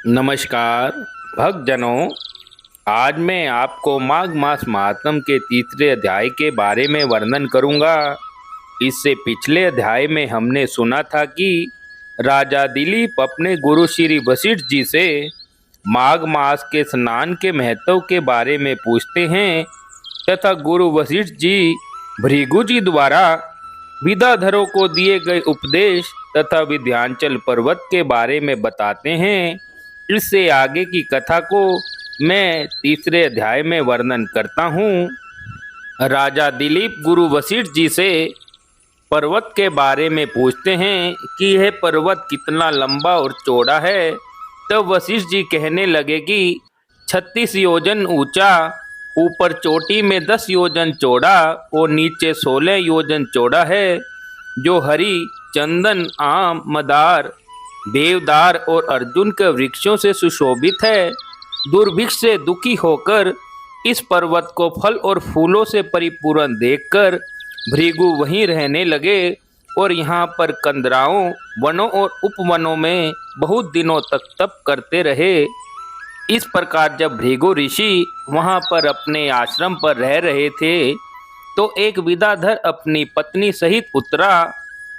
नमस्कार भक्तजनों। आज मैं आपको माघ मास महात्म के तीसरे अध्याय के बारे में वर्णन करूंगा। इससे पिछले अध्याय में हमने सुना था कि राजा दिलीप अपने गुरु श्री वशिष्ठ जी से माघ मास के स्नान के महत्व के बारे में पूछते हैं तथा गुरु वशिष्ठ जी भृगु जी द्वारा विद्याधरों को दिए गए उपदेश तथा विंध्याचल पर्वत के बारे में बताते हैं। इससे आगे की कथा को मैं तीसरे अध्याय में वर्णन करता हूँ। राजा दिलीप गुरु वशिष्ठ जी से पर्वत के बारे में पूछते हैं कि यह पर्वत कितना लंबा और चौड़ा है। तब वशिष्ठ जी कहने लगे कि 36 योजन ऊंचा, ऊपर चोटी में 10 योजन चौड़ा और नीचे 16 योजन चौड़ा है, जो हरी, चंदन, आम, मदार, देवदार और अर्जुन के वृक्षों से सुशोभित है। दुर्भिक्ष से दुखी होकर इस पर्वत को फल और फूलों से परिपूर्ण देखकर भृगु वहीं रहने लगे और यहाँ पर कंदराओं, वनों और उपवनों में बहुत दिनों तक तप करते रहे। इस प्रकार जब भृगु ऋषि वहाँ पर अपने आश्रम पर रह रहे थे तो एक विद्याधर अपनी पत्नी सहित उतरा।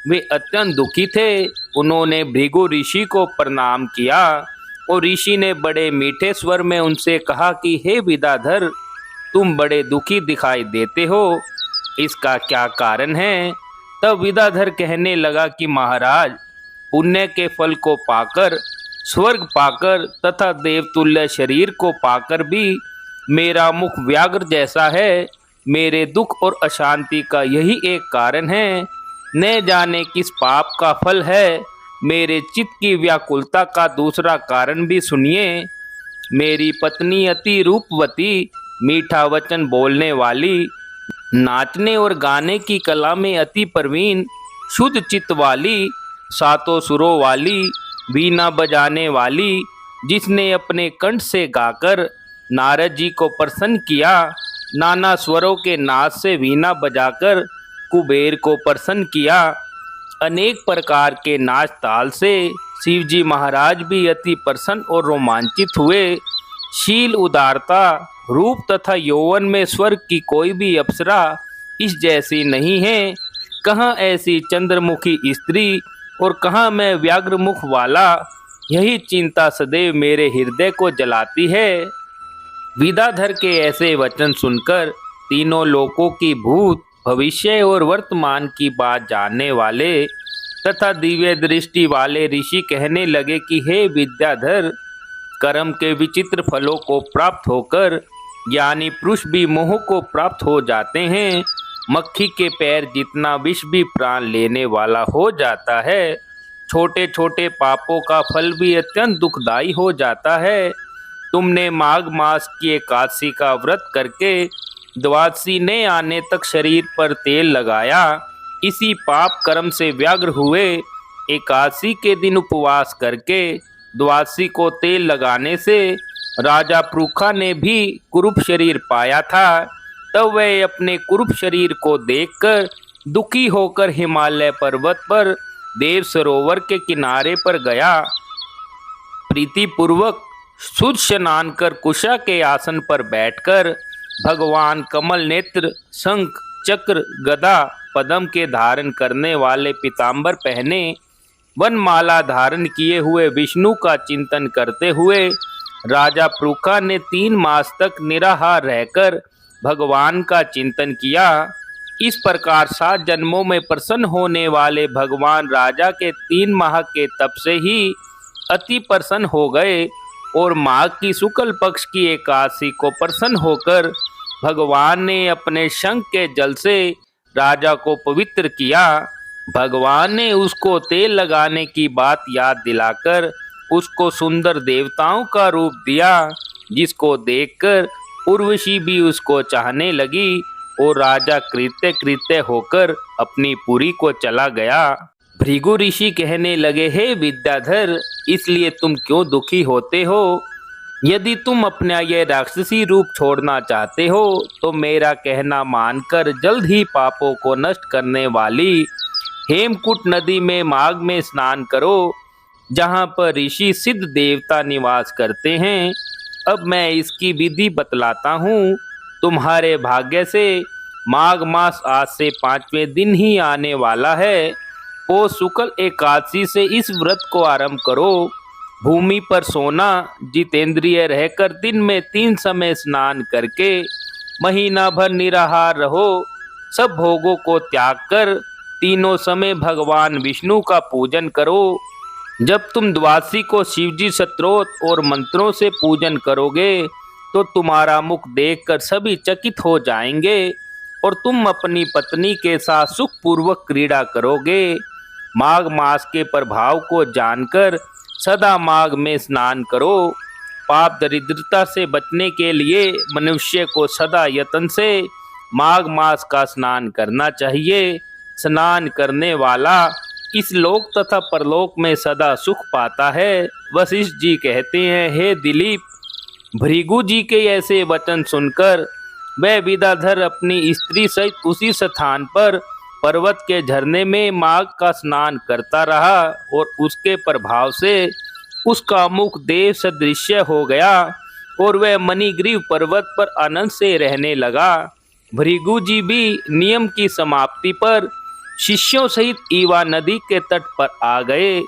वे अत्यंत दुखी थे। उन्होंने भृगु ऋषि को प्रणाम किया और ऋषि ने बड़े मीठे स्वर में उनसे कहा कि हे विद्याधर, तुम बड़े दुखी दिखाई देते हो, इसका क्या कारण है? तब विद्याधर कहने लगा कि महाराज, पुण्य के फल को पाकर, स्वर्ग पाकर तथा देवतुल्य शरीर को पाकर भी मेरा मुख व्याघ्र जैसा है। मेरे दुख और अशांति का यही एक कारण है। न जाने किस पाप का फल है। मेरे चित्त की व्याकुलता का दूसरा कारण भी सुनिए। मेरी पत्नी अति रूपवती, मीठा वचन बोलने वाली, नाचने और गाने की कला में अति प्रवीण, शुद्ध चित्त वाली, सातों सुरों वाली, वीणा बजाने वाली, जिसने अपने कंठ से गाकर नारद जी को प्रसन्न किया, नाना स्वरों के नाद से वीणा बजाकर कुबेर को प्रसन्न किया, अनेक प्रकार के नाच ताल से शिवजी महाराज भी अति प्रसन्न और रोमांचित हुए। शील, उदारता, रूप तथा यौवन में स्वर्ग की कोई भी अप्सरा इस जैसी नहीं है। कहाँ ऐसी चंद्रमुखी स्त्री और कहाँ मैं व्याघ्र मुख वाला, यही चिंता सदैव मेरे हृदय को जलाती है। विद्याधर के ऐसे वचन सुनकर तीनों लोकों की भूत, भविष्य और वर्तमान की बात जानने वाले तथा दिव्य दृष्टि वाले ऋषि कहने लगे कि हे विद्याधर, कर्म के विचित्र फलों को प्राप्त होकर ज्ञानी पुरुष भी मोह को प्राप्त हो जाते हैं। मक्खी के पैर जितना विष भी प्राण लेने वाला हो जाता है। छोटे छोटे पापों का फल भी अत्यंत दुखदायी हो जाता है। तुमने माघ मास की एकादशी का व्रत करके द्वादशी ने आने तक शरीर पर तेल लगाया, इसी पाप कर्म से व्याग्र हुए। एकादशी के दिन उपवास करके द्वादशी को तेल लगाने से राजा पृखा ने भी कुरूप शरीर पाया था। तब वह अपने कुरूप शरीर को देखकर दुखी होकर हिमालय पर्वत पर देव सरोवर के किनारे पर गया। प्रीतिपूर्वक शुद्ध स्नान कर कुशा के आसन पर बैठकर भगवान कमल नेत्र, शंख, चक्र, गदा, पद्म के धारण करने वाले पीतांबर पहने, वनमाला धारण किए हुए विष्णु का चिंतन करते हुए राजा पृखा ने 3 मास तक निराहार रहकर भगवान का चिंतन किया। इस प्रकार 7 जन्मों में प्रसन्न होने वाले भगवान राजा के 3 माह के तप से ही अति प्रसन्न हो गए और माघ की शुक्ल पक्ष की एकादशी को प्रसन्न होकर भगवान ने अपने शंख के जल से राजा को पवित्र किया। भगवान ने उसको तेल लगाने की बात याद दिलाकर उसको सुंदर देवताओं का रूप दिया, जिसको देखकर उर्वशी भी उसको चाहने लगी और राजा कृत्य कृत्य होकर अपनी पुरी को चला गया। भृगु ऋषि कहने लगे, हे विद्याधर, इसलिए तुम क्यों दुखी होते हो? यदि तुम अपना यह राक्षसी रूप छोड़ना चाहते हो तो मेरा कहना मानकर जल्द ही पापों को नष्ट करने वाली हेमकूट नदी में माघ में स्नान करो। जहाँ पर ऋषि सिद्ध देवता निवास करते हैं। अब मैं इसकी विधि बतलाता हूँ। तुम्हारे भाग्य से माघ मास आज से 5वें दिन ही आने वाला है। वो शुक्ल एकादशी से इस व्रत को आरंभ करो। भूमि पर सोना, जितेंद्रिय रहकर दिन में 3 समय स्नान करके महीना भर निराहार रहो। सब भोगों को त्याग कर तीनों समय भगवान विष्णु का पूजन करो। जब तुम द्वादशी को शिवजी स्तोत्र और मंत्रों से पूजन करोगे तो तुम्हारा मुख देखकर सभी चकित हो जाएंगे और तुम अपनी पत्नी के साथ सुखपूर्वक क्रीड़ा करोगे। माघ मास के प्रभाव को जानकर सदा माघ में स्नान करो। पाप दरिद्रता से बचने के लिए मनुष्य को सदा यत्न से माघ मास का स्नान करना चाहिए। स्नान करने वाला इस लोक तथा परलोक में सदा सुख पाता है। वशिष्ठ जी कहते हैं, हे दिलीप, भृगु जी के ऐसे वचन सुनकर वह विद्याधर अपनी स्त्री सहित उसी स्थान पर पर्वत के झरने में माघ का स्नान करता रहा और उसके प्रभाव से उसका मुख देव सदृश हो गया और वह मणिग्रीव पर्वत पर आनंद से रहने लगा। भृगु जी भी नियम की समाप्ति पर शिष्यों सहित ईवा नदी के तट पर आ गए।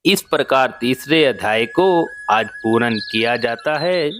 इस प्रकार तीसरे अध्याय को आज पूर्ण किया जाता है।